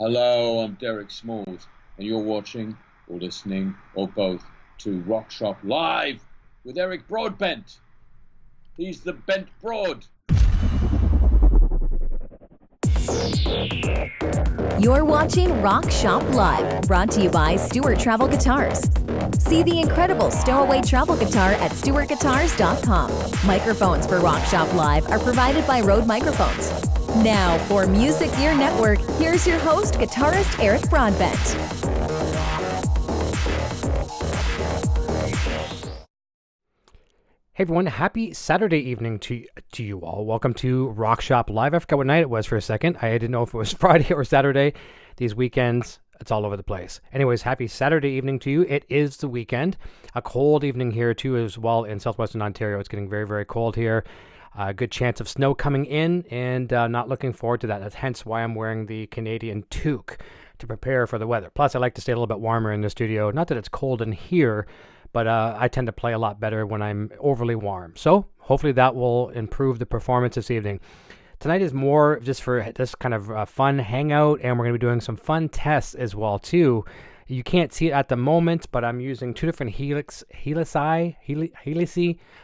Hello, I'm Derek Smalls, and you're watching or listening or both to Rock Shop Live with Eric Broadbent. He's the Bent Broad. You're watching Rock Shop Live, brought to you by Stewart Travel Guitars. See the incredible stowaway travel guitar at stewartguitars.com. Microphones for Rock Shop Live are provided by Rode Microphones. Now, for Music Gear Network, here's your host, guitarist Eric Broadbent. Hey everyone, happy Saturday evening to you all. Welcome to Rock Shop Live. I forgot what night it was for a second. I didn't know if it was Friday or Saturday. These weekends, it's all over the place. Anyways, happy Saturday evening to you. It is the weekend. A cold evening here too as well in southwestern Ontario. It's getting very, very cold here. A good chance of snow coming in, and not looking forward to that. That's hence why I'm wearing the Canadian toque to prepare for the weather. Plus, I like to stay a little bit warmer in the studio. Not that it's cold in here, but I tend to play a lot better when I'm overly warm. So hopefully that will improve the performance this evening. Tonight is more just for this kind of fun hangout, and we're going to be doing some fun tests as well too. You can't see it at the moment, but I'm using two different Helixi,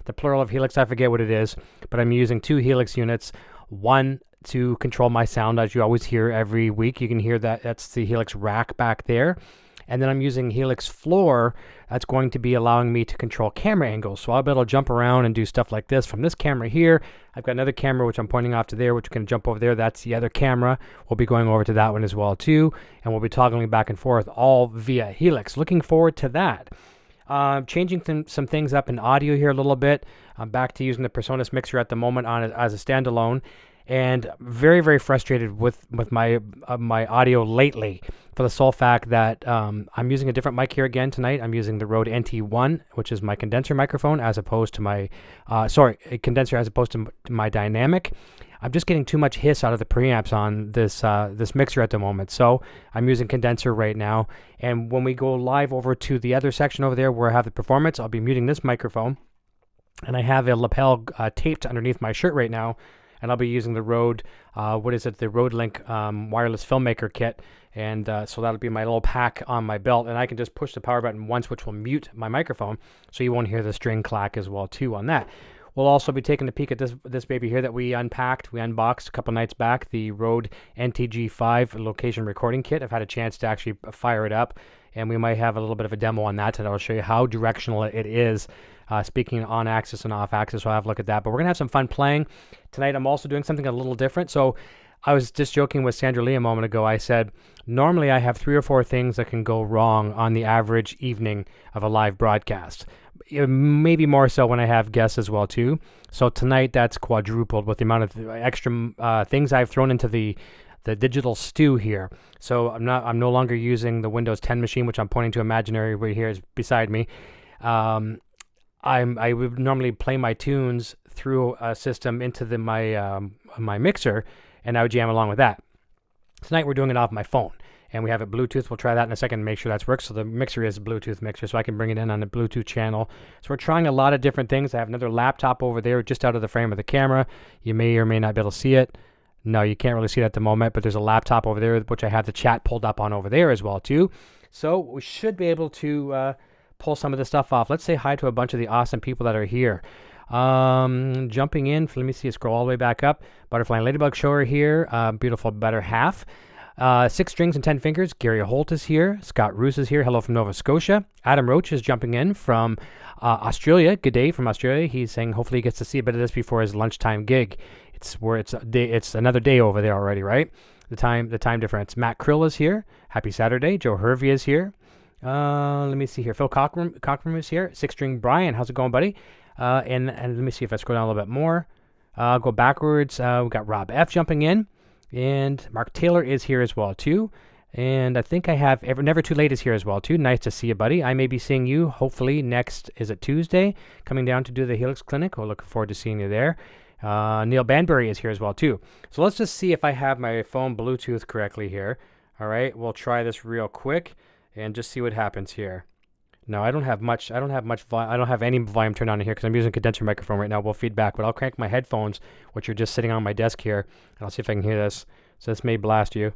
the plural of Helix, I forget what it is, but I'm using two Helix units, one to control my sound, as you always hear every week. You can hear that, that's the Helix rack back there. And then I'm using Helix floor. That's going to be allowing me to control camera angles. So I'll be able to jump around and do stuff like this from this camera here. I've got another camera which I'm pointing off to there, which can jump over there. That's the other camera. We'll be going over to that one as well too. And we'll be toggling back and forth all via Helix. Looking forward to that. Changing some things up in audio here a little bit. I'm back to using the Personas mixer at the moment as a standalone. And very, very frustrated with my audio lately, for the sole fact that I'm using a different mic here again tonight. I'm using the Rode NT1, which is my condenser microphone, as opposed to my a condenser as opposed to my dynamic. I'm just getting too much hiss out of the preamps on this mixer at the moment, so I'm using condenser right now. And when we go live over to the other section over there where I have the performance, I'll be muting this microphone, and I have a lapel taped underneath my shirt right now. And I'll be using the Rode, the Rode Link wireless filmmaker kit. And so that'll be my little pack on my belt. And I can just push the power button once, which will mute my microphone, so you won't hear the string clack as well, too, on that. We'll also be taking a peek at this baby here that we unboxed a couple nights back, the Rode NTG5 location recording kit. I've had a chance to actually fire it up, and we might have a little bit of a demo on that tonight. I'll show you how directional it is. Speaking on axis and off axis, so I'll have a look at that. But we're going to have some fun playing. Tonight I'm also doing something a little different. So I was just joking with Sandra Lee a moment ago. I said, normally I have 3 or 4 things that can go wrong on the average evening of a live broadcast. Maybe more so when I have guests as well too. So tonight that's quadrupled with the amount of extra things I've thrown into the digital stew here. So I'm no longer using the Windows 10 machine, which I'm pointing to imaginary right here is beside me. I would normally play my tunes through a system into my mixer, and I would jam along with that. Tonight we're doing it off my phone, and we have it Bluetooth. We'll try that in a second and make sure that works. So the mixer is a Bluetooth mixer, so I can bring it in on the Bluetooth channel. So we're trying a lot of different things. I have another laptop over there just out of the frame of the camera. You may or may not be able to see it. No, you can't really see it at the moment, but there's a laptop over there, which I have the chat pulled up on over there as well too. So we should be able to pull some of this stuff off. Let's say hi to a bunch of the awesome people that are here. Jumping in, let me see, scroll all the way back up. Butterfly and Ladybug Show are here. Beautiful better half. 6 strings and 10 fingers. Gary Holt is here. Scott Roos is here. Hello from Nova Scotia. Adam Roach is jumping in from Australia. Good day from Australia. He's saying hopefully he gets to see a bit of this before his lunchtime gig. It's another day over there already, right? The time difference. Matt Krill is here. Happy Saturday. Joe Hervey is here. Let me see here. Phil Cockrum is here. 6-string Brian, how's it going, buddy? And let me see if I scroll down a little bit more. I'll go backwards. We've got Rob F jumping in, and Mark Taylor is here as well too. And I think I have Never Too Late is here as well too. Nice to see you, buddy. I may be seeing you hopefully next, is it Tuesday? Coming down to do the Helix Clinic. We're looking forward to seeing you there. Neil Banbury is here as well too. So let's just see if I have my phone Bluetooth correctly here. All right, we'll try this real quick and just see what happens here. No, I don't have any volume turned on here because I'm using a condenser microphone right now. We'll feedback, but I'll crank my headphones, which are just sitting on my desk here, and I'll see if I can hear this. So this may blast you.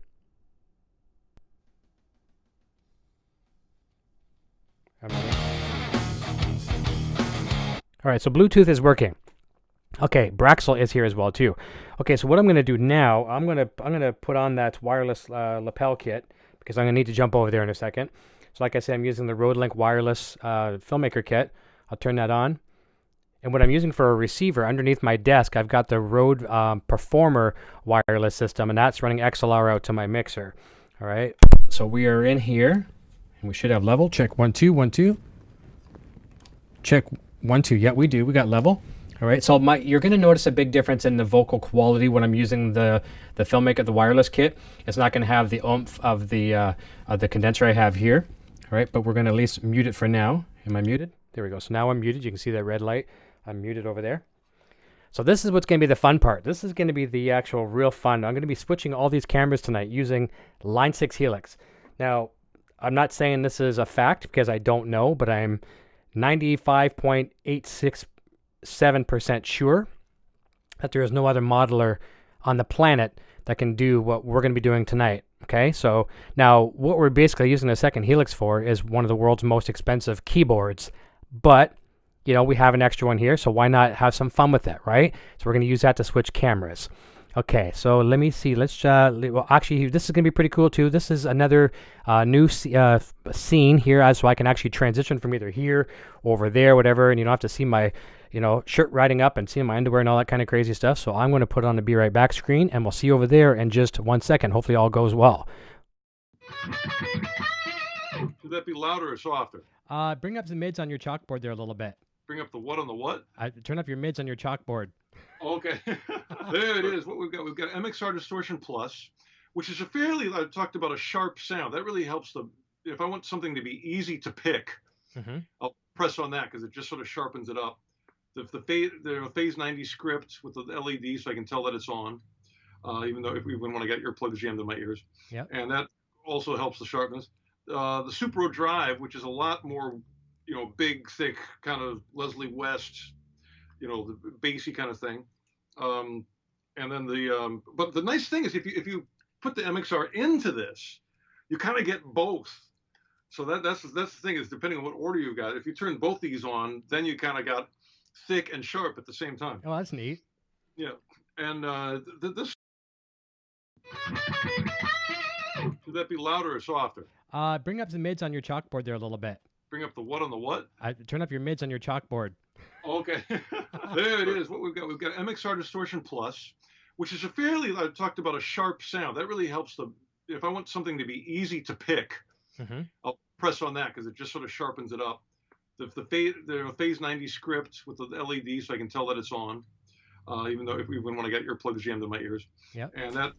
All right, so Bluetooth is working. Okay, Braxel is here as well too. Okay, so what I'm going to do now, I'm going to put on that wireless lapel kit because I'm going to need to jump over there in a second. So like I said, I'm using the Rodelink wireless filmmaker kit. I'll turn that on. And what I'm using for a receiver underneath my desk, I've got the Rode Performer wireless system, and that's running XLR out to my mixer. All right, so we are in here, and we should have level. Check 1 2 1 2. Check 1 2. Yeah, we do. We got level. All right, so you're going to notice a big difference in the vocal quality when I'm using the Filmmaker, the wireless kit. It's not going to have the oomph of the condenser I have here. All right, but we're going to at least mute it for now. Am I muted? There we go. So now I'm muted. You can see that red light. I'm muted over there. So this is what's going to be the fun part. This is going to be the actual real fun. I'm going to be switching all these cameras tonight using Line 6 Helix. Now, I'm not saying this is a fact because I don't know, but I'm 95.867% sure that there is no other modeler on the planet that can do what we're going to be doing tonight. Okay, so now what we're basically using the second Helix for is one of the world's most expensive keyboards, but you know, we have an extra one here, so why not have some fun with it, right? So we're going to use that to switch cameras. Okay, so let me see. Let's well, actually, this is going to be pretty cool too. This is another new scene here, so I can actually transition from either here, over there, whatever, and you don't have to see my, shirt riding up and see my underwear and all that kind of crazy stuff. So I'm going to put on the Be Right Back screen, and we'll see you over there in just 1 second. Hopefully, all goes well. Should that be louder or softer? Bring up the mids on your chalkboard there a little bit. Bring up the what on the what? Turn up your mids on your chalkboard. Okay, there it is. What we've got MXR Distortion Plus, which is I talked about a sharp sound. That really helps if I want something to be easy to pick, I'll press on that because it just sort of sharpens it up. The Phase 90 script with the LED so I can tell that it's on, even when I get earplugs jammed in my ears. Yep. And that also helps the sharpness. The Supro Drive, which is a lot more, big, thick, kind of Leslie West, the bassy kind of thing. And then but the nice thing is if you put the MXR into this, you kind of get both. So that's the thing is depending on what order you got. If you turn both these on, then you kind of got thick and sharp at the same time. Oh, that's neat. Yeah, and this should that be louder or softer? Bring up the mids on your chalkboard there a little bit. Bring up the what on the what? Turn up your mids on your chalkboard. Okay, there it is. What we've got MXR Distortion Plus, which is I talked about a sharp sound. That really helps if I want something to be easy to pick, I'll press on that because it just sort of sharpens it up. The Phase 90 script with the LED so I can tell that it's on, even when I get earplugs jammed in my ears. Yeah. And that.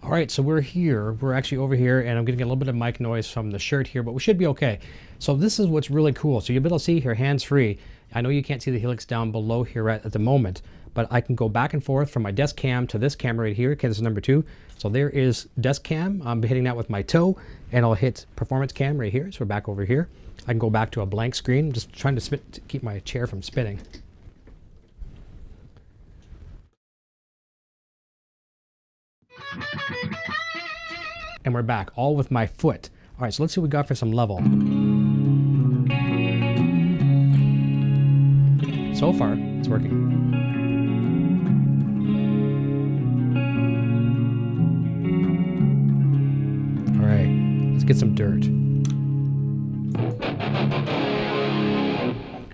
All right, so we're here. We're actually over here, and I'm getting a little bit of mic noise from the shirt here, but we should be okay. So this is what's really cool. So you'll be able to see here, hands-free. I know you can't see the Helix down below here at the moment, but I can go back and forth from my desk cam to this camera right here. Okay, this is number 2. So there is desk cam. I'm hitting that with my toe, and I'll hit performance cam right here. So we're back over here. I can go back to a blank screen. I'm just trying to keep my chair from spinning. And we're back, all with my foot. All right, so let's see what we got for some level. So far, it's working. All right, let's get some dirt.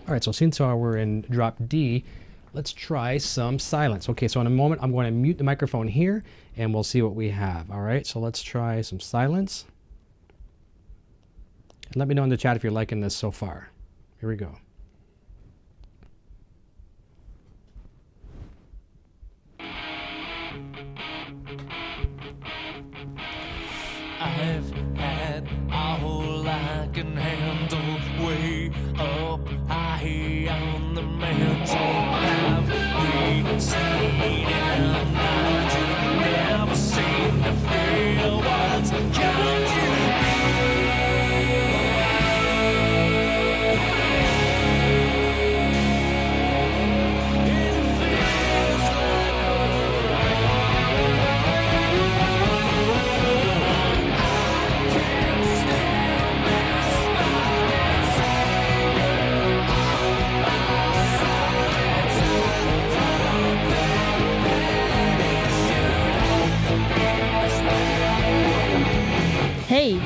All right, so since we're in drop D, let's try some silence. Okay, so in a moment, I'm going to mute the microphone here, and we'll see what we have. All right, so let's try some silence. And let me know in the chat if you're liking this so far. Here we go. I've had all I can handle, way up high on the mantle. I've been seen enough to never seem to feel what's come to be. It feels like Hey.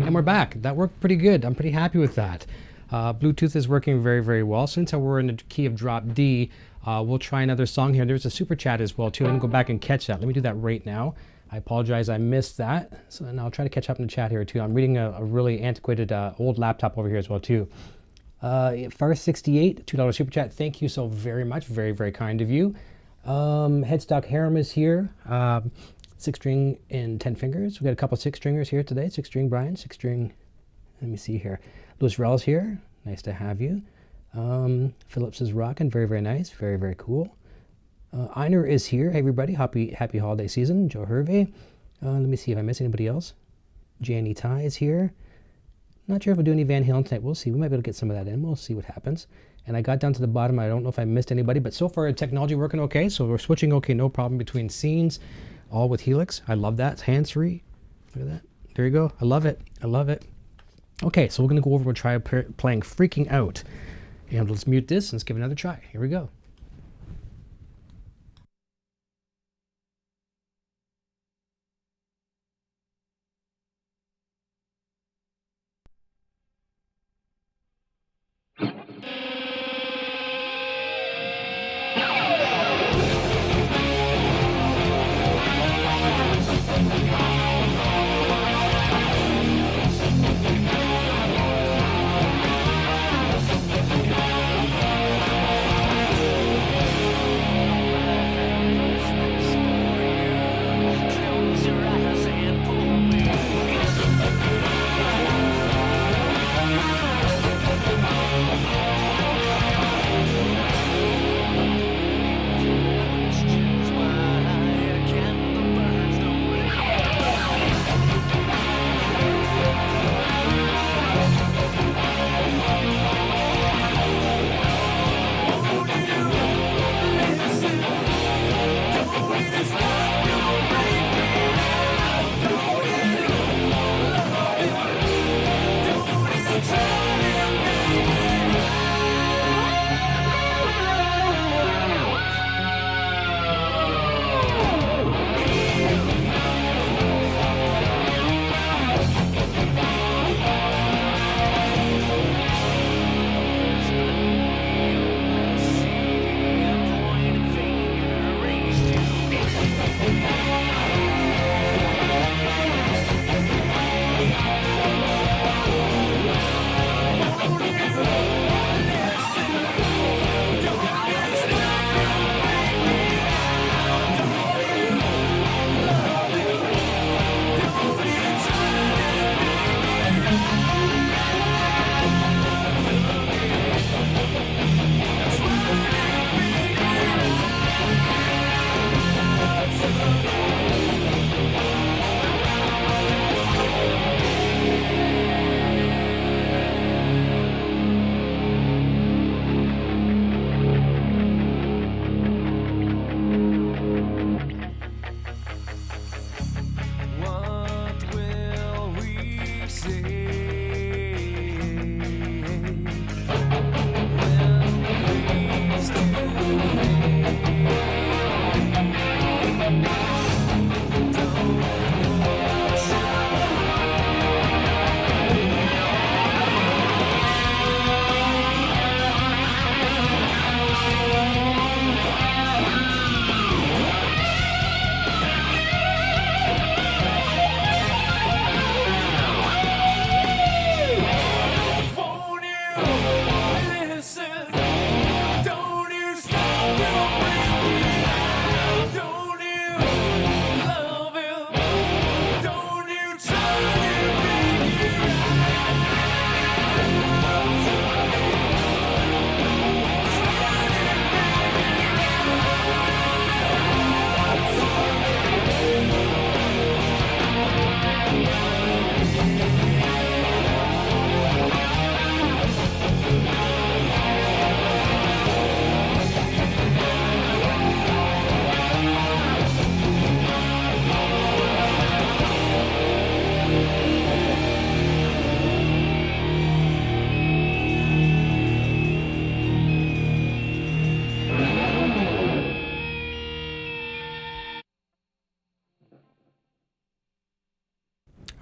And we're back. That worked pretty good. I'm pretty happy with that. Bluetooth is working very, very well. Since we're in the key of drop D, we'll try another song here. There's a super chat as well too. Let me go back and catch that. Let me do that right now. I apologize, I missed that. So now I'll try to catch up in the chat here too. I'm reading a really antiquated old laptop over here as well too. Far68, $2 super chat. Thank you so very much. Very, very kind of you. Headstock Harem is here. 6 string and 10 fingers. We got a couple 6 stringers here today. 6 string Brian, 6 string. Let me see here. Louis Rell's here. Nice to have you. Phillips is rocking. Very, very nice. Very, very cool. Einar is here. Hey, everybody. Happy holiday season. Joe Hervey. Let me see if I miss anybody else. Janny Ty is here. Not sure if we'll do any Van Halen tonight. We'll see. We might be able to get some of that in. We'll see what happens. And I got down to the bottom. I don't know if I missed anybody, but so far technology working okay. So we're switching okay. No problem between scenes. All with Helix. I love that. It's hands-free. Look at that. There you go. I love it. I love it. Okay, so we're going to go over and try playing Freaking Out. And let's mute this and let's give it another try. Here we go.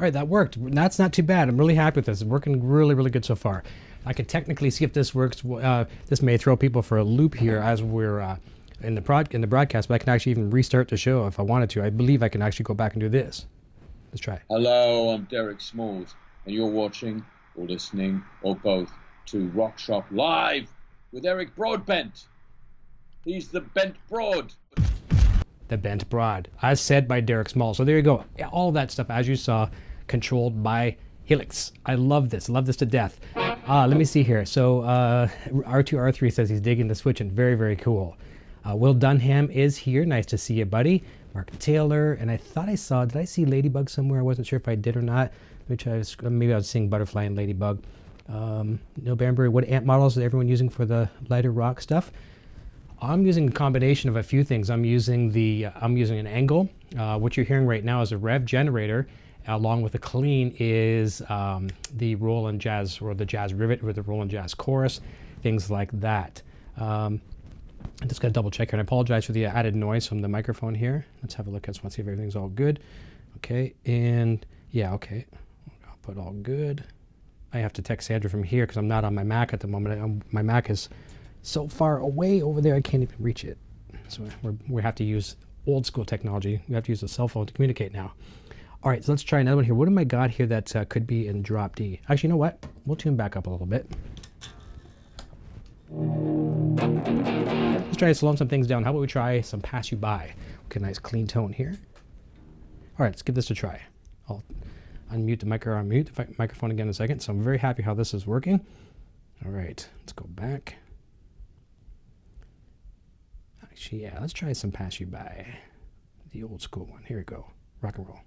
All right, that worked. That's not too bad. I'm really happy with this. It's working really, really good so far. I can technically see if this works. This may throw people for a loop here as we're in the broadcast, but I can actually even restart the show if I wanted to. I believe I can actually go back and do this. Let's try. Hello, I'm Derek Smalls, and you're watching or listening or both to Rock Shop Live with Eric Broadbent. He's the Bent Broad. The Bent Broad, as said by Derek Small. So there you go. All that stuff, as you saw, controlled by Helix. I love this to death. Let me see here. So R2R3 says he's digging the switching. Very, very cool. Will Dunham is here. Nice to see you, buddy. Mark Taylor, and I thought I saw, did I see Ladybug somewhere? I wasn't sure if I did or not. Maybe I was seeing Butterfly and Ladybug. Neil Banbury, what amp models is everyone using for the lighter rock stuff? I'm using a combination of a few things. I'm using an Angle. What you're hearing right now is a rev generator, along with a clean is the Roland Jazz or the Jazz Rivet or the Roland Jazz Chorus, things like that. I'm just gonna double check here, and I apologize for the added noise from the microphone here. Let's have a look. I just want to see if everything's all good. Okay, and yeah, okay. I'll put all good. I have to text Sandra from here because I'm not on my Mac at the moment. My Mac is so far away over there I can't even reach it. So we have to use old school technology. We have to use a cell phone to communicate now. All right, so let's try another one here. What am I got here that could be in drop D? Actually, you know what? We'll tune back up a little bit. Let's try to slow some things down. How about we try some Pass You By? Okay, nice clean tone here. All right, let's give this a try. I'll unmute the microphone again in a second. So I'm very happy how this is working. All right, let's go back. Actually, yeah, let's try some Pass You By. The old school one. Here we go. Rock and roll.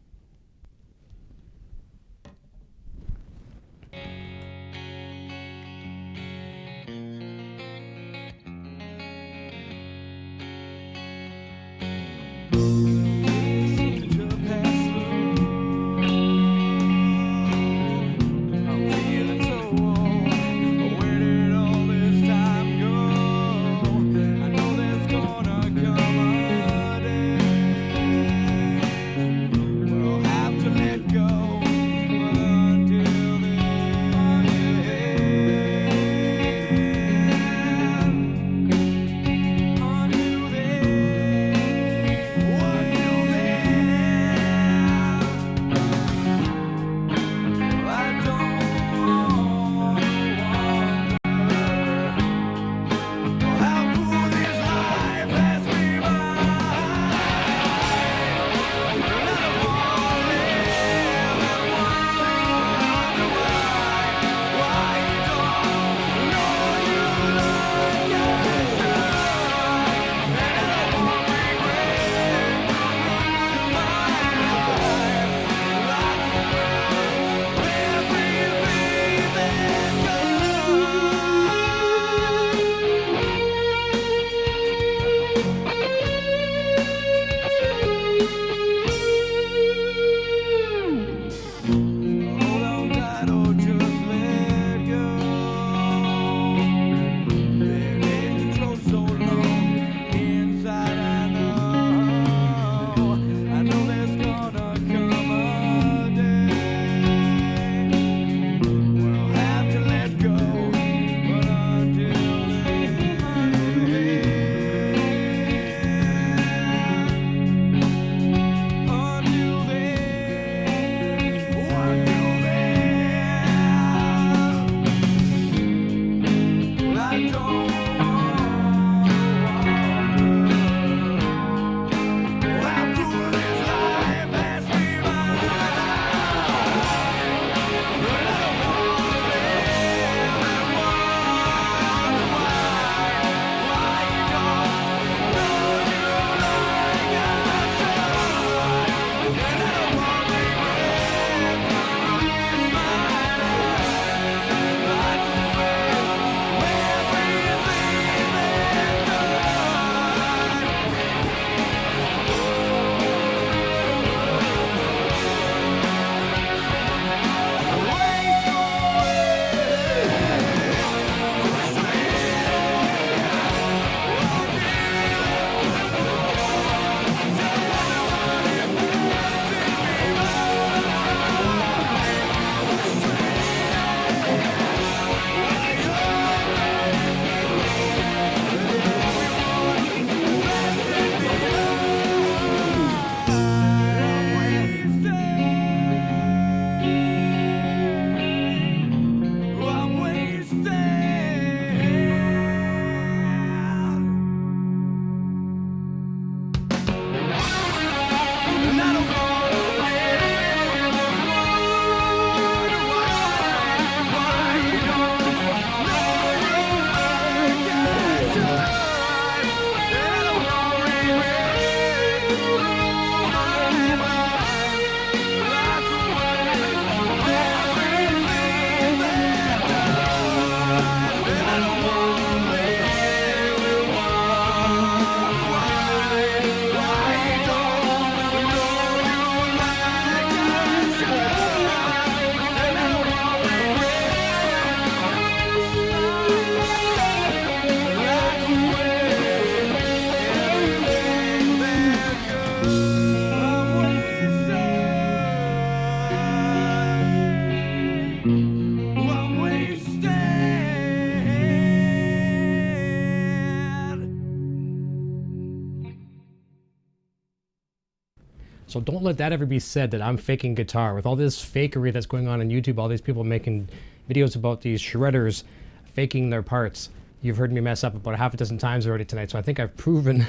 So don't let that ever be said that I'm faking guitar. With all this fakery that's going on YouTube, all these people making videos about these shredders faking their parts. You've heard me mess up about half a dozen times already tonight, so I think I've proven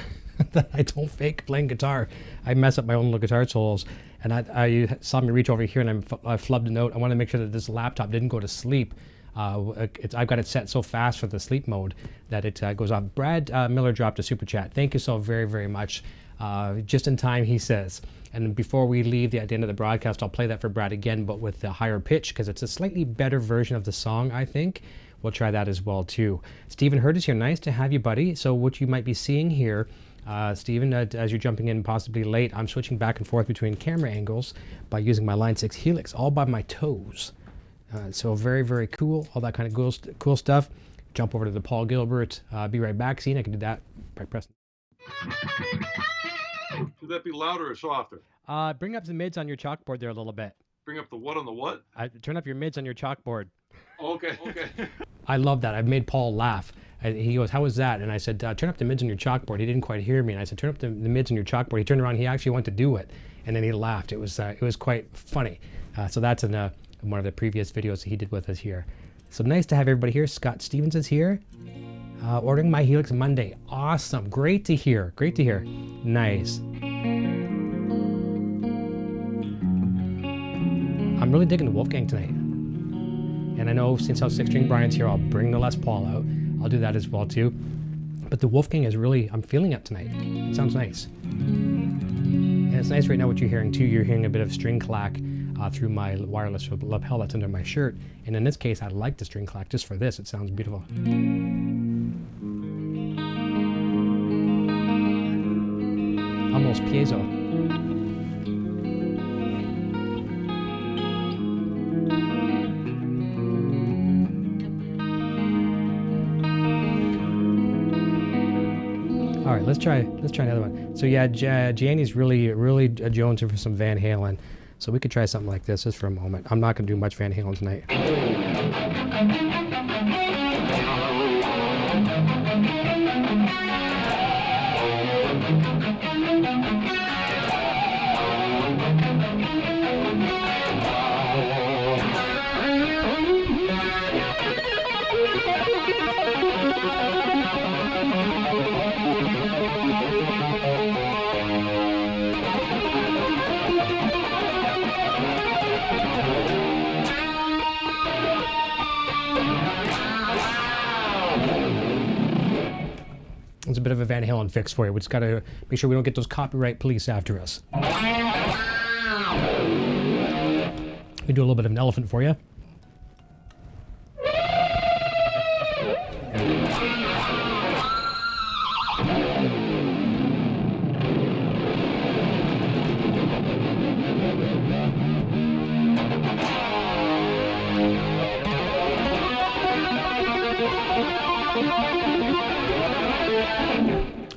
that I don't fake playing guitar. I mess up my own little guitar solos. And I saw me reach over here and I flubbed a note. I want to make sure that this laptop didn't go to sleep. I've got it set so fast for the sleep mode that it goes off. Brad Miller dropped a super chat. Thank you so very, very much. Just in time, he says. And before we leave at the end of the broadcast, I'll play that for Brad again, but with the higher pitch, because it's a slightly better version of the song, I think. We'll try that as well, too. Stephen Hurd is here. Nice to have you, buddy. So what you might be seeing here, Stephen, as you're jumping in possibly late, I'm switching back and forth between camera angles by using my Line 6 Helix, all by my toes. So very, very cool. All that kind of cool stuff. Jump over to the Paul Gilbert. Be right back. See, I can do that by pressing. Should that be louder or softer? Bring up the mids on your chalkboard there a little bit. Bring up the what on the what? Turn up your mids on your chalkboard. Okay. I love that. I've made Paul laugh. He goes, how was that? And I said, turn up the mids on your chalkboard. He didn't quite hear me. And I said, turn up the mids on your chalkboard. He turned around. He actually wanted to do it. And then he laughed. It was quite funny. So that's in one of the previous videos that he did with us here. So nice to have everybody here. Scott Stevens is here. Ordering my Helix Monday. Awesome. Great to hear. Great to hear. Nice. I'm really digging the Wolfgang tonight. And I know since how 6-string Brian's here, I'll bring the Les Paul out. I'll do that as well too. But the Wolfgang is really, I'm feeling it tonight. It sounds nice. And it's nice right now what you're hearing too. You're hearing a bit of string clack through my wireless lapel that's under my shirt. And in this case, I like the string clack just for this. It sounds beautiful. Almost piezo. All right, let's try another one. So yeah, Janie's really jonesing for some Van Halen. So we could try something like this just for a moment. I'm not gonna do much Van Halen tonight. It's a bit of a Van Halen fix for you. We just got to make sure we don't get those copyright police after us. We do a little bit of an elephant for you.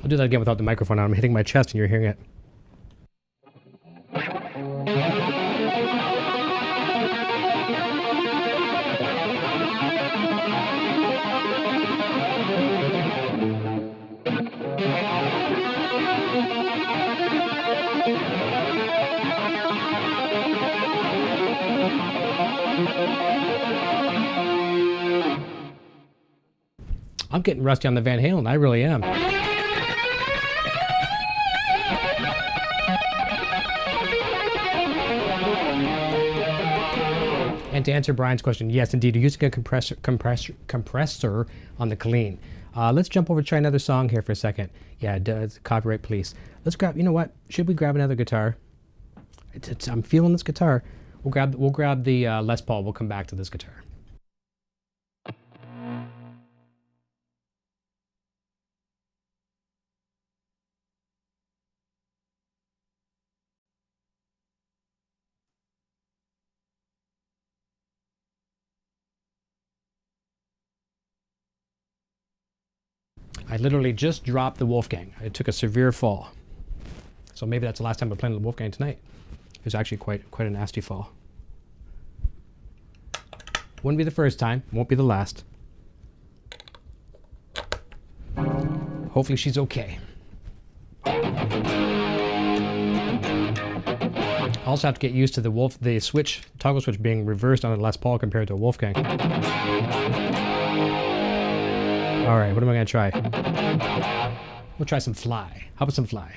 I'll do that again without the microphone on. I'm hitting my chest and you're hearing it. I'm getting rusty on the Van Halen. I really am. And to answer Brian's question, yes, indeed, you're using a compressor on the clean. Let's jump over to try another song here for a second. Yeah, copyright police. Let's grab. You know what? Should we grab another guitar? I'm feeling this guitar. We'll grab the Les Paul. We'll come back to this guitar. I literally just dropped the Wolfgang. I took a severe fall. So maybe that's the last time I'm playing the Wolfgang tonight. It was actually quite a nasty fall. Wouldn't be the first time, won't be the last. Hopefully she's okay. Also have to get used to the switch, toggle switch being reversed on a Les Paul compared to a Wolfgang. All right, what am I gonna try? We'll try some Fly. How about some Fly?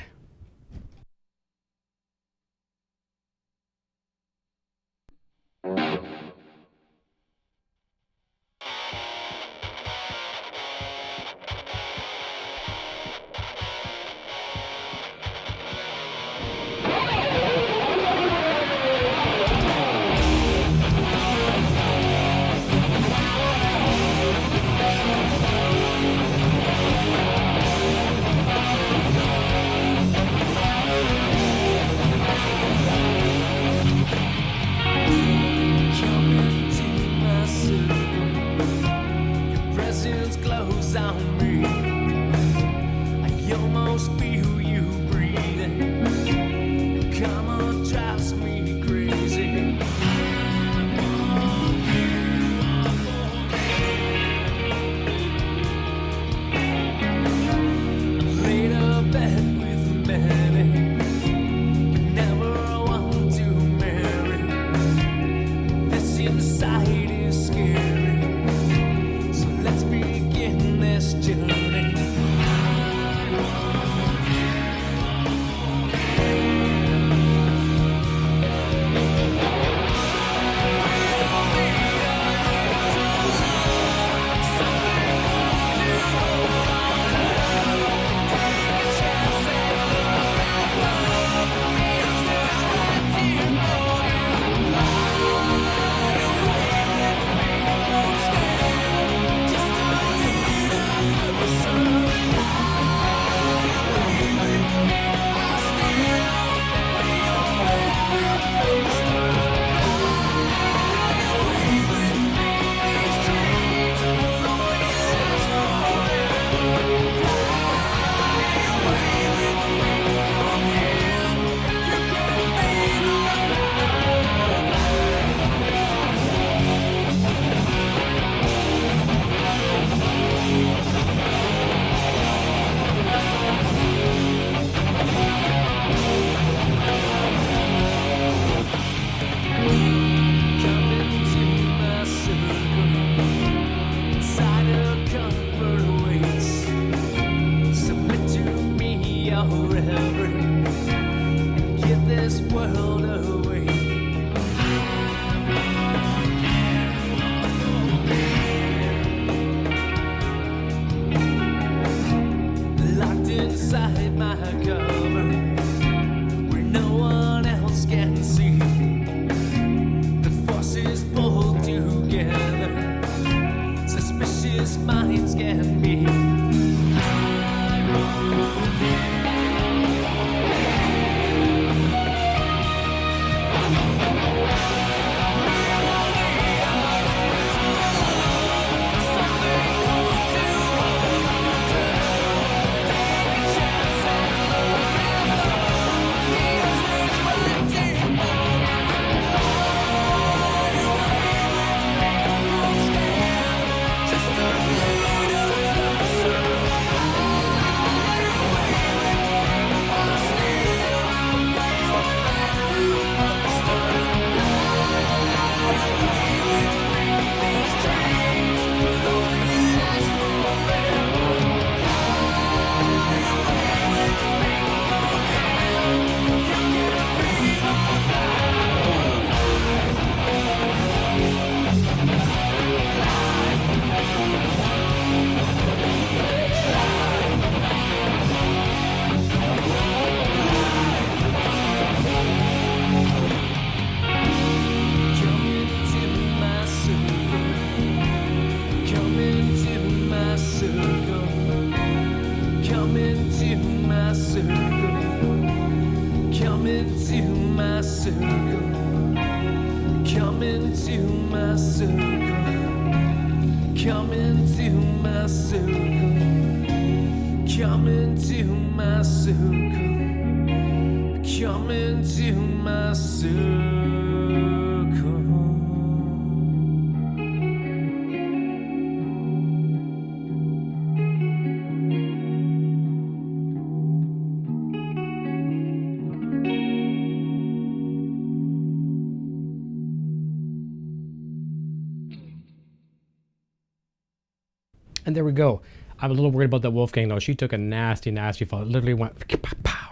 And there we go. I'm a little worried about that Wolfgang though. She took a nasty, nasty fall. It literally went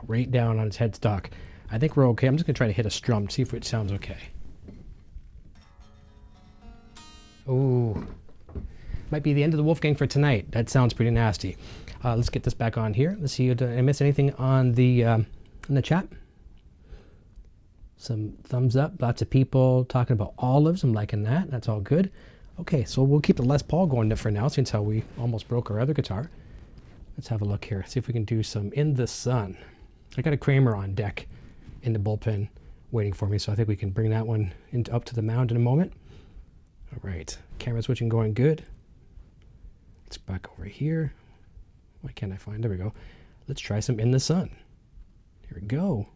right down on its headstock. I think we're okay. I'm just gonna try to hit a strum, see if it sounds okay. Ooh, might be the end of the Wolfgang for tonight. That sounds pretty nasty. Let's get this back on here. Let's see, did I miss anything on the in the chat? Some thumbs up, lots of people talking about olives. I'm liking that. That's all good. Okay, so we'll keep the Les Paul going for now since how we almost broke our other guitar. Let's have a look here. See if we can do some In the Sun. I got a Kramer on deck in the bullpen waiting for me, so I think we can bring that one up to the mound in a moment. All right, camera switching going good. Let's back over here. Why can't I find? There we go. Let's try some In the Sun. Here we go.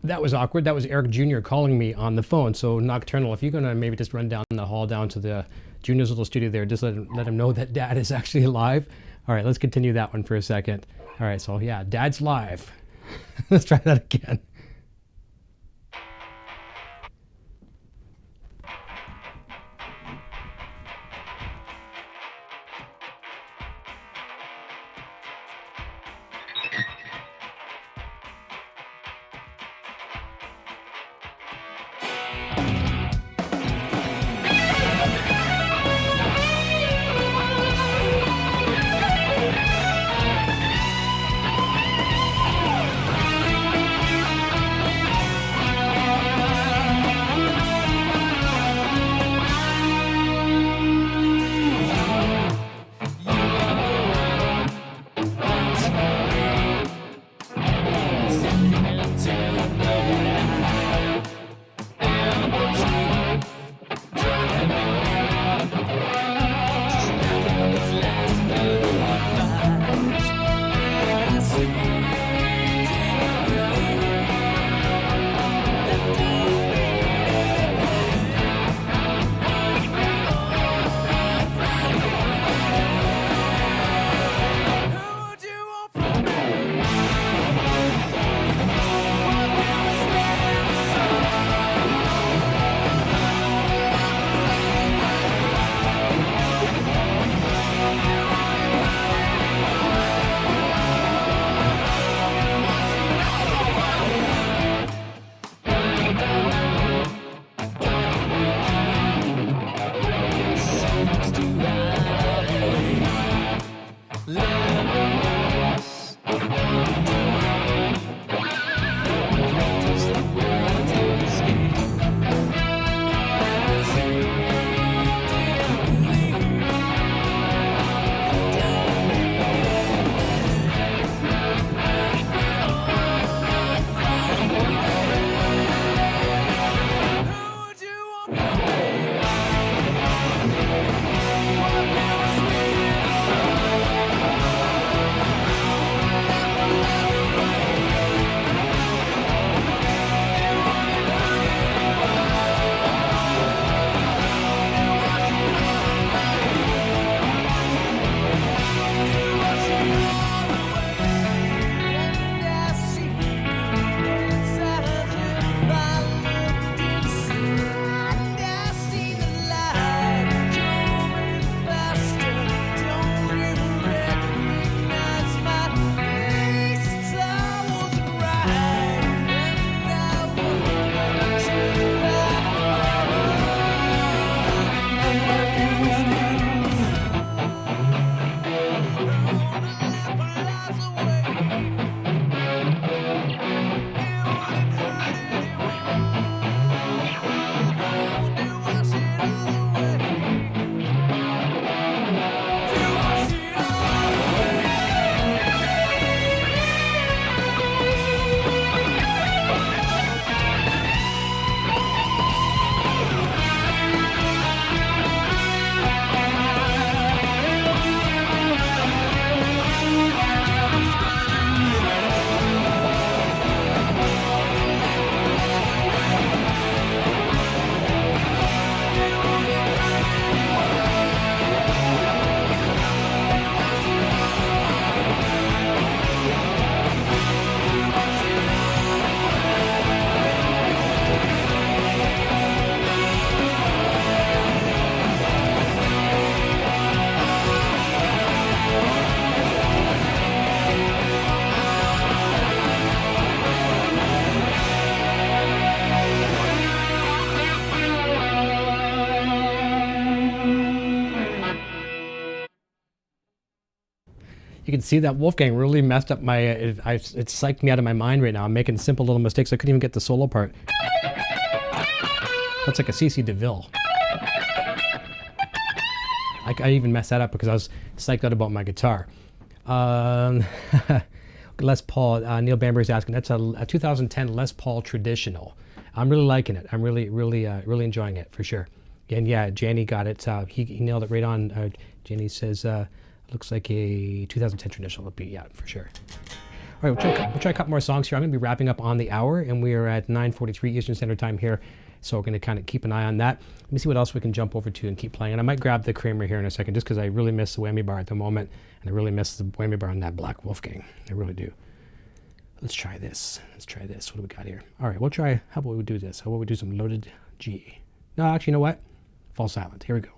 That was awkward. That was Eric Jr. calling me on the phone. So Nocturnal, if you're going to maybe just run down the hall down to the Junior's little studio there, just let him know that Dad is actually live. All right, let's continue that one for a second. All right, so yeah, Dad's live. Let's try that again. You can see that Wolfgang really messed up my, it psyched me out of my mind right now. I'm making simple little mistakes. I couldn't even get the solo part. That's like a CC DeVille. I even messed that up because I was psyched out about my guitar. Les Paul, Neil Bamber's asking, that's a 2010 Les Paul Traditional. I'm really liking it. I'm really enjoying it for sure. And yeah, Janny got it. He nailed it right on. Janny says, looks like a 2010 Traditional LP. Yeah, for sure. All right, we'll try a couple more songs here. I'm going to be wrapping up on the hour, and we are at 9:43 Eastern Standard Time here. So we're going to kind of keep an eye on that. Let me see what else we can jump over to and keep playing. And I might grab the Kramer here in a second just because I really miss the whammy bar at the moment. And I really miss the whammy bar on that Black Wolfgang. I really do. Let's try this. What do we got here? All right, we'll try. How about we do this? How about we do some loaded G? No, actually, you know what? Fall silent. Here we go.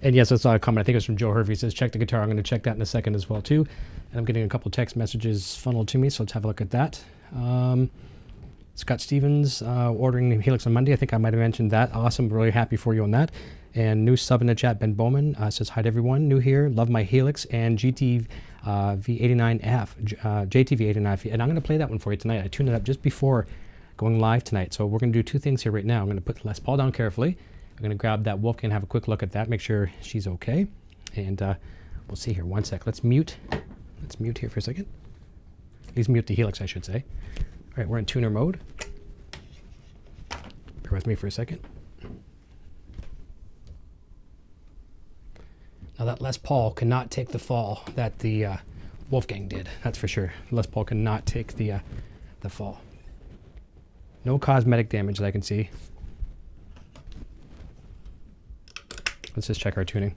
And yes, I saw a comment. I think it was from Joe Hervey. He says, check the guitar. I'm going to check that in a second as well, too. And I'm getting a couple text messages funneled to me, so let's have a look at that. Scott Stevens ordering Helix on Monday. I think I might have mentioned that. Awesome. Really happy for you on that. And new sub in the chat, Ben Bowman, says, hi to everyone. New here. Love my Helix and GT V89F, JTV89F. And I'm going to play that one for you tonight. I tuned it up just before going live tonight. So we're going to do two things here right now. I'm going to put Les Paul down carefully. I'm going to grab that Wolfgang and have a quick look at that, make sure she's okay. And we'll see here. One sec. Let's mute. Let's mute here for a second. Please mute the Helix, I should say. All right, we're in tuner mode. Bear with me for a second. Now that Les Paul cannot take the fall that the Wolfgang did. That's for sure. Les Paul cannot take the fall. No cosmetic damage that I can see. Let's just check our tuning.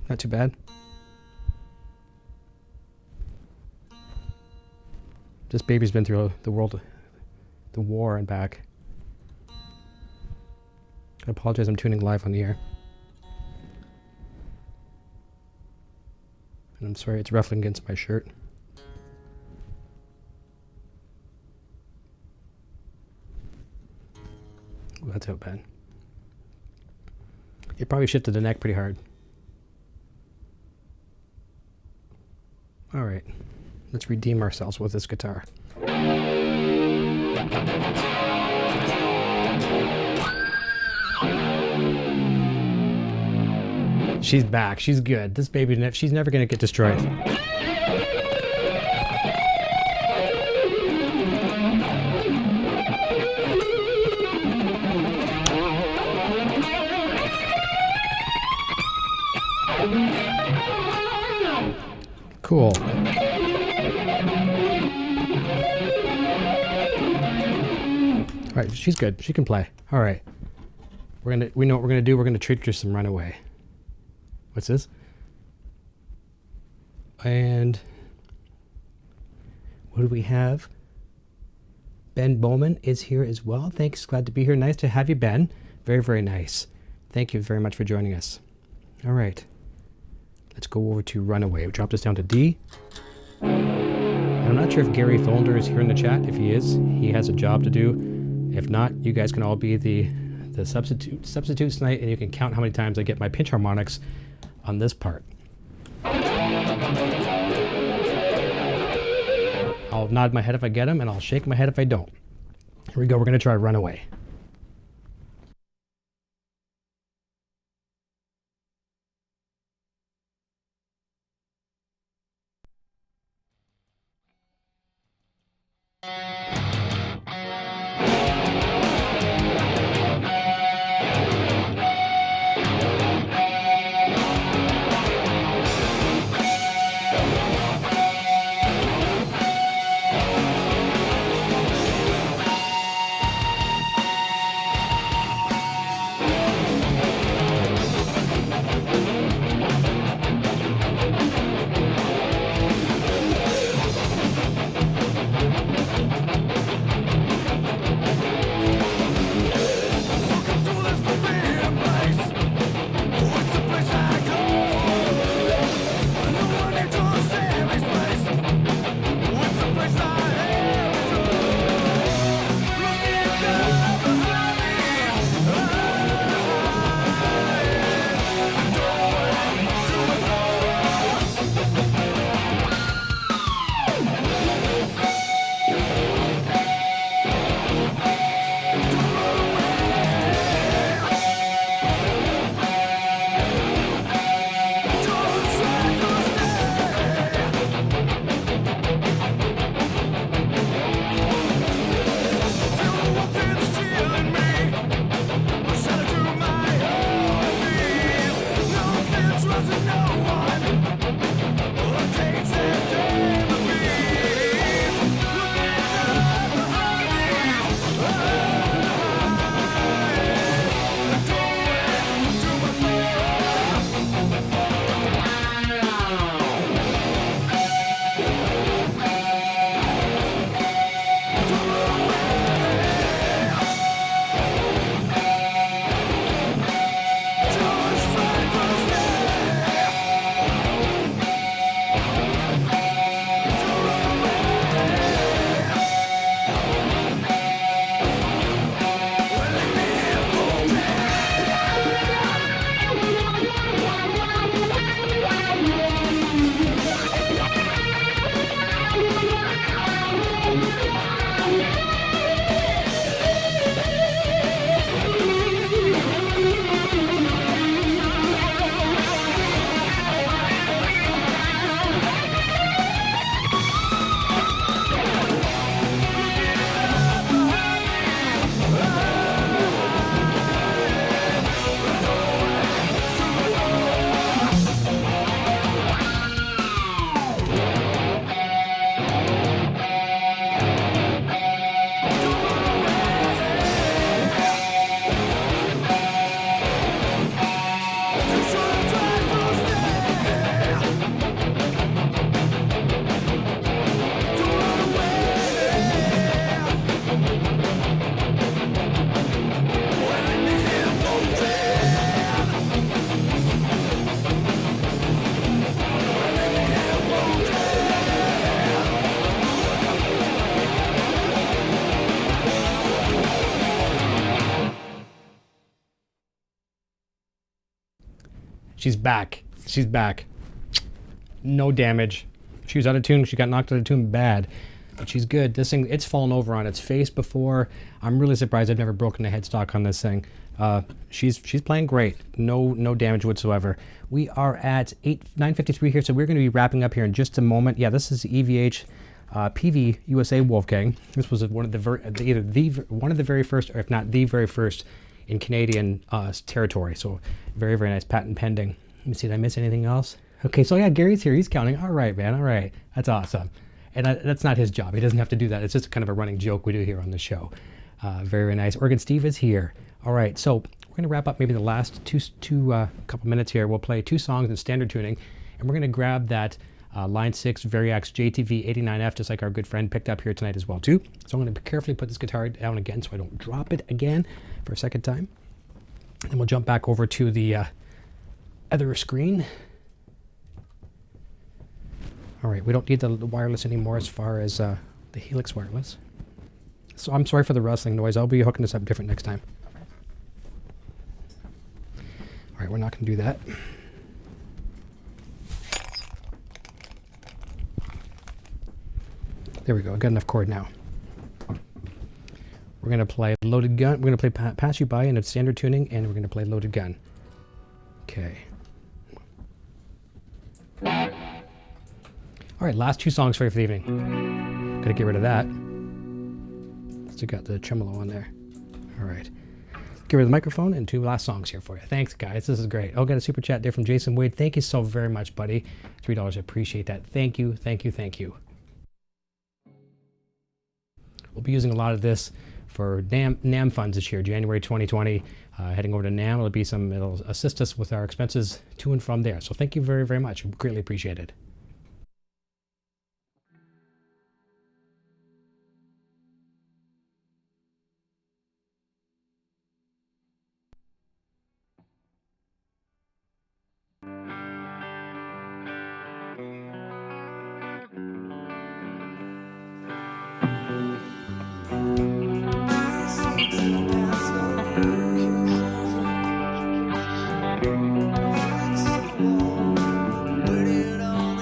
Not too bad. This baby's been through the war and back. I apologize, I'm tuning live on the air. And I'm sorry, it's ruffling against my shirt. Ooh, that's not bad. It probably shifted the neck pretty hard. Alright, let's redeem ourselves with this guitar. She's back. She's good. This baby, she's never going to get destroyed. Cool. All right, she's good. She can play. All right. We know what we're gonna do. We're gonna treat her some Runaway. What's this? And what do we have? Ben Bowman is here as well. Thanks. Glad to be here. Nice to have you, Ben. Very, very nice. Thank you very much for joining us. All right. Let's go over to Runaway. We dropped this down to D. And I'm not sure if Gary Tholder is here in the chat. If he is, he has a job to do. If not, you guys can all be the substitutes tonight, and you can count how many times I get my pinch harmonics on this part. I'll nod my head if I get them, and I'll shake my head if I don't. Here we go. We're going to try Runaway. She's back. She's back. No damage. She was out of tune. She got knocked out of tune bad. But she's good. This thing, it's fallen over on its face before. I'm really surprised I've never broken the headstock on this thing. She's playing great. No damage whatsoever. We are at 9:53 here, so we're going to be wrapping up here in just a moment. Yeah, this is EVH PV USA Wolfgang. This was one of the one of the very first, or if not the very first, in Canadian territory. So very, very nice. Patent pending. Let me see. Did I miss anything else? Okay, so yeah, Gary's here. He's counting. All right, man. All right. That's awesome. And that's not his job. He doesn't have to do that. It's just kind of a running joke we do here on the show. Very, very nice. Oregon Steve is here. All right, so we're going to wrap up maybe the last couple minutes here. We'll play 2 songs in standard tuning, and we're going to grab that Line 6 Variax JTV 89F, just like our good friend picked up here tonight as well, too. So I'm going to carefully put this guitar down again so I don't drop it again for a second time. And we'll jump back over to the other screen. All right, we don't need the wireless anymore as far as the Helix wireless. So I'm sorry for the rustling noise. I'll be hooking this up different next time. All right, we're not going to do that. There we go. I got enough chord now. We're going to play Loaded Gun. We're going to play Pass You By in a standard tuning, and we're going to play Loaded Gun. Okay. All right, last 2 songs for you for the evening. Got to get rid of that. Still got the tremolo on there. All right. Get rid of the microphone and 2 last songs here for you. Thanks, guys. This is great. Oh, got a super chat there from Jason Wade. Thank you so very much, buddy. $3. I appreciate that. Thank you, thank you, thank you. We'll be using a lot of this for NAMM funds this year, January 2020. Heading over to NAMM, it'll assist us with our expenses to and from there. So thank you very, very much. Greatly appreciated. Where did all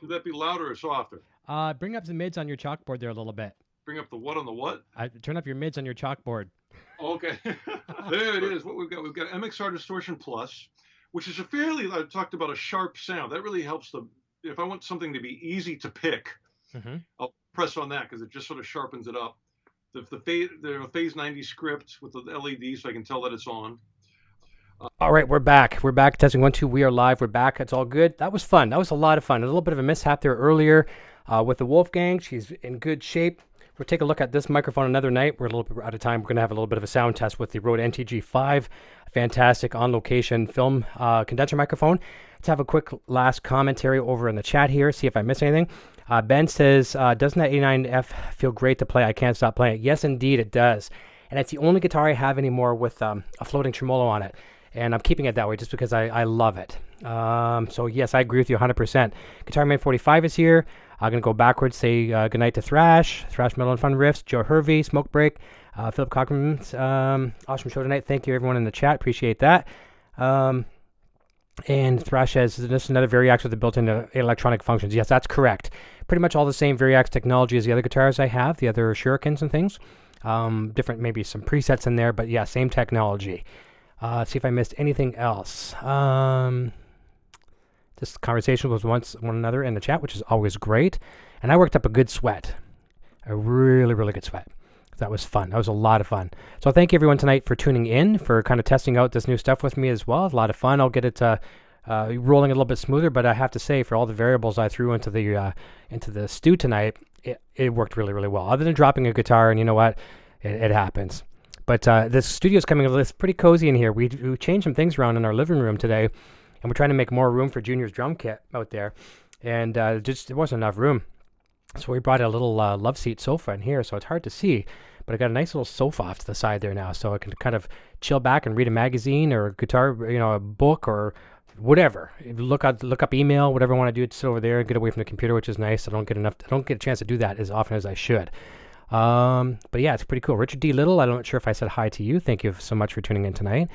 Should that be louder or softer? Bring up the mids on your chalkboard there a little bit. Bring up the what on the what? Turn up your mids on your chalkboard. Okay. There it is. What we've got MXR Distortion Plus, which is a fairly, I talked about a sharp sound. That really helps if I want something to be easy to pick, I'll press on that because it just sort of sharpens it up. The phase 90 script with the LED so I can tell that it's on. All right, we're back. We're back. Testing 1, 2. We are live. We're back. It's all good. That was fun. That was a lot of fun. A little bit of a mishap there earlier with the Wolfgang. She's in good shape. We'll take a look at this microphone another night. We're a little bit out of time. We're going to have a little bit of a sound test with the Rode NTG5. Fantastic on-location film condenser microphone. Let's have a quick last commentary over in the chat here. See if I miss anything. Ben says, doesn't that 89F feel great to play? I can't stop playing it. Yes, indeed, it does. And it's the only guitar I have anymore with a floating tremolo on it. And I'm keeping it that way just because I love it. So, yes, I agree with you 100%. Guitar Man 45 is here. I'm going to go backwards, say goodnight to Thrash Metal and Fun Riffs, Joe Hervey, Smoke Break, Philip Cochran. Awesome show tonight. Thank you, everyone in the chat. Appreciate that. And Thrash says, this is another Variax with the built-in electronic functions. Yes, that's correct. Pretty much all the same Variax technology as the other guitars I have, the other Shurikens and things. Different, maybe some presets in there, but yeah, same technology. Let's see if I missed anything else. This conversation was one another in the chat, which is always great. And I worked up a good sweat. a really, really good sweat. That was fun. That was a lot of fun. So thank you everyone tonight for tuning in, for kind of testing out this new stuff with me as well. It's a lot of fun. I'll get it rolling a little bit smoother, but I have to say, for all the variables I threw into the stew tonight, it worked really, really well. Other than dropping a guitar, and you know what, it happens. But this studio's coming. It's pretty cozy in here. We changed some things around in our living room today, and we're trying to make more room for Junior's drum kit out there, and just there wasn't enough room. So we brought a little love seat sofa in here, so it's hard to see, but I got a nice little sofa off to the side there now, so I can kind of chill back and read a magazine or a guitar, a book or whatever. Look up email, whatever I want to do. Sit over there and get away from the computer, which is nice. I don't get a chance to do that as often as I should. But yeah, it's pretty cool. Richard D. Little, I'm not sure if I said hi to you. Thank you so much for tuning in tonight.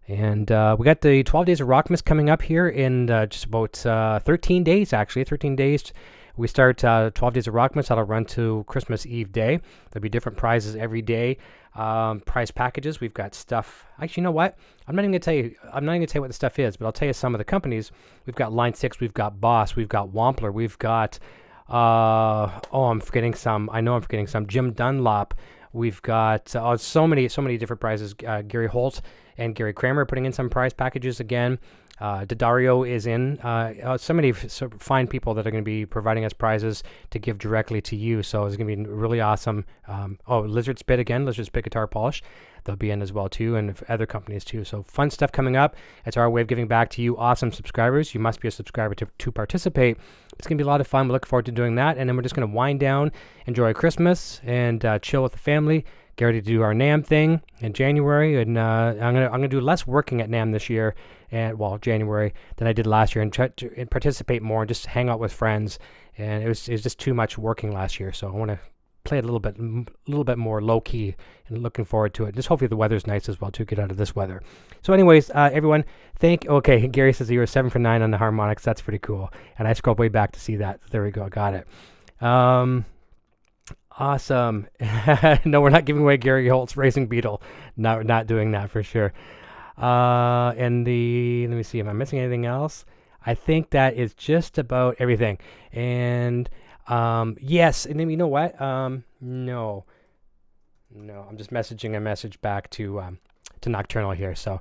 And we got the 12 Days of Rockmas coming up here in just about 13 days, actually. 13 days. We start 12 Days of Rockmas. That'll run to Christmas Eve day. There'll be different prizes every day. Prize packages. We've got stuff. Actually, you know what? I'm not even gonna tell you what the stuff is, but I'll tell you some of the companies. We've got Line 6. We've got Boss. We've got Wampler. We've got. I'm forgetting some. I know I'm forgetting some. Jim Dunlop. We've got so many different prizes. Gary Holt and Gary Kramer are putting in some prize packages again. Daddario is in. So many fine people that are going to be providing us prizes to give directly to you. So it's going to be really awesome. Lizard Spit again. Lizard Spit Guitar Polish. They'll be in as well too, and other companies too. So fun stuff coming up. It's our way of giving back to you awesome subscribers. You must be a subscriber to participate. It's going to be a lot of fun. We look forward to doing that. And then we're just going to wind down, enjoy Christmas, and chill with the family. Get ready to do our NAMM thing in January, and I'm gonna do less working at NAMM this year, January, than I did last year, and try to participate more and just hang out with friends. And it was just too much working last year, so I want to play it a little bit more low key, and looking forward to it. Just hopefully the weather's nice as well to get out of this weather. So anyways, everyone, okay, Gary says you were 7 for 9 on the harmonics. That's pretty cool. And I scrolled way back to see that. There we go. Got it. Awesome. No, we're not giving away Gary Holt's Racing Beetle. No, we're not doing that for sure. Let me see, am I missing anything else? I think that is just about everything. And yes, and then you know what? No, I'm just messaging a message back to Nocturnal here. So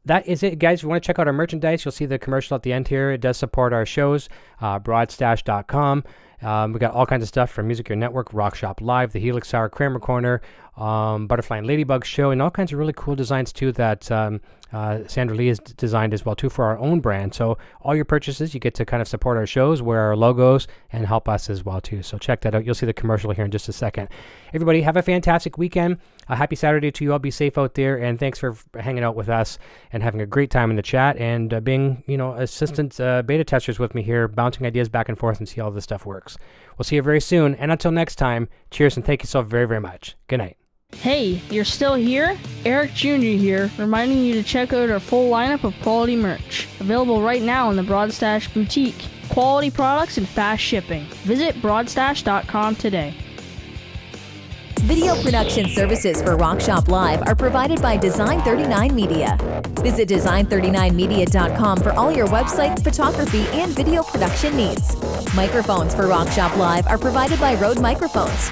that is it, guys. If you want to check out our merchandise, you'll see the commercial at the end here. It does support our shows, broadstash.com. We got all kinds of stuff from Music Your Network, Rock Shop Live, the Helix Hour, Kramer Corner, Butterfly and Ladybug Show, and all kinds of really cool designs too that Sandra Lee has designed as well too for our own brand. So all your purchases, you get to kind of support our shows, wear our logos, and help us as well too. So check that out. You'll see the commercial here in just a second. Everybody, have a fantastic weekend. A happy Saturday to you all. Be safe out there, and thanks for hanging out with us and having a great time in the chat and being, assistant beta testers with me here, bouncing ideas back and forth and see how all this stuff works. We'll see you very soon, and until next time, cheers and thank you so very, very much. Good night. Hey, you're still here? Eric Jr. here, reminding you to check out our full lineup of quality merch. Available right now in the Broadstash Boutique. Quality products and fast shipping. Visit broadstash.com today. Video production services for Rock Shop Live are provided by Design 39 Media. Visit design39media.com for all your website, photography, and video production needs. Microphones for Rock Shop Live are provided by Rode Microphones.